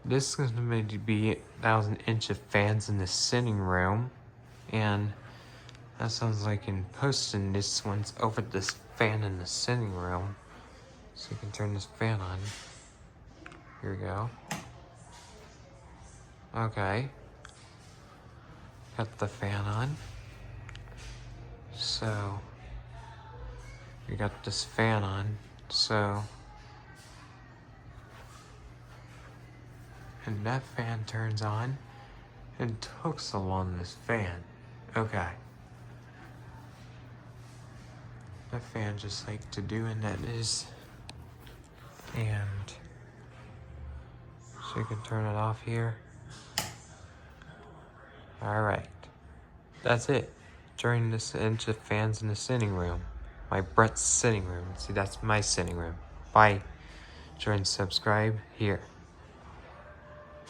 This is going to be 1,000-inch of fans in the sitting room. And that sounds like in posting, this one's over this fan in the sitting room. So you can turn this fan on. Here we go. Okay. Got the fan on. So we got this fan on. So, and that fan turns on and hooks along this fan. Okay. That fan just like to do, and that is. And so you can turn it off here. Alright. That's it. Turn this into fans in the sitting room. My Brett's sitting room. See, that's my sitting room. Bye. Join, subscribe here.